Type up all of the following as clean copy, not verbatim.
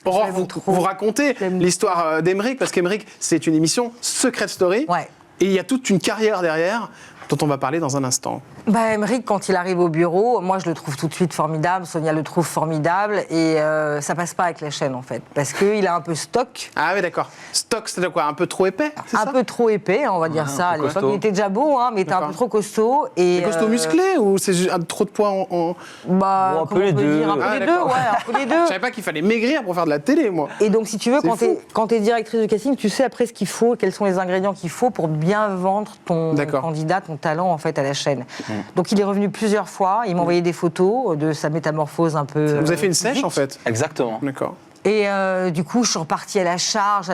Aurore, vous racontez l'histoire d'Aymeric, parce qu'Aymeric, c'est une émission Secret Story. Ouais. Et il y a toute une carrière derrière dont on va parler dans un instant. Aymeric, quand il arrive au bureau, moi je le trouve tout de suite formidable, Sonia le trouve formidable, et ça passe pas avec la chaîne en fait, parce qu'il a un peu stock. Ah oui, d'accord. Stock, c'est quoi? Un peu trop épais, c'est ça? Un peu trop épais, on va dire ça. À l'époque, il était déjà beau, mais il était un peu trop costaud. Et costaud musclé ou c'est trop de poids en... Bah, un peu les deux. Un peu les deux, ouais, un peu les deux. Je savais pas qu'il fallait maigrir pour faire de la télé, moi. Et donc, si tu veux, quand tu es directrice de casting, tu sais après ce qu'il faut, quels sont les ingrédients qu'il faut pour bien vendre ton candidat, ton talent, en fait, à la chaîne. Donc, il est revenu plusieurs fois. Il m'a envoyé des photos de sa métamorphose un peu. Vous avez fait une sèche, en fait? Exactement. D'accord. Et du coup, je suis repartie à la charge.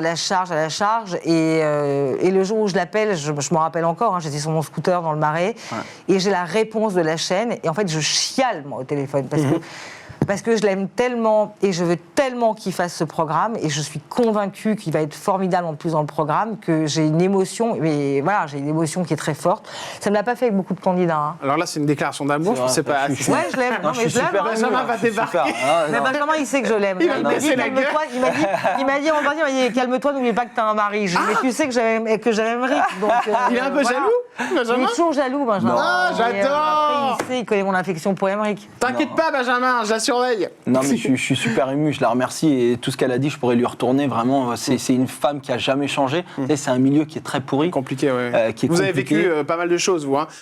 Et le jour où je l'appelle, je me rappelle encore, j'étais sur mon scooter dans le Marais, et j'ai la réponse de la chaîne. Et en fait, je chiale, moi, au téléphone, parce que je l'aime tellement et je veux tellement qu'il fasse ce programme, et je suis convaincue qu'il va être formidable en plus dans le programme, que j'ai une émotion, mais voilà, j'ai une émotion qui est très forte. Ça ne l'a pas fait avec beaucoup de candidats. Alors là, c'est une déclaration d'amour, je sais pas. Ouais, je l'aime. Non, mais je l'aime. Benjamin va débarquer. Mais Benjamin, il sait que je l'aime. Il m'a dit, calme-toi. Il m'a dit, calme-toi, n'oublie pas que t'as un mari. Mais tu sais que j'aime Aymeric. Il est un peu jaloux, Benjamin? Il est toujours jaloux, Benjamin. Ah, j'adore. Après, il connaît mon affection pour Aymeric. T'inquiète pas, Benjamin, je la surveille. Non, mais je suis super ému, je la remercie, et tout ce qu'elle a dit, je pourrais lui retourner. Vraiment, c'est une femme qui a jamais changé. C'est un milieu qui est très pourri. Compliqué, ouais. Qui est vous avez compliqué. vécu pas mal de choses, vous.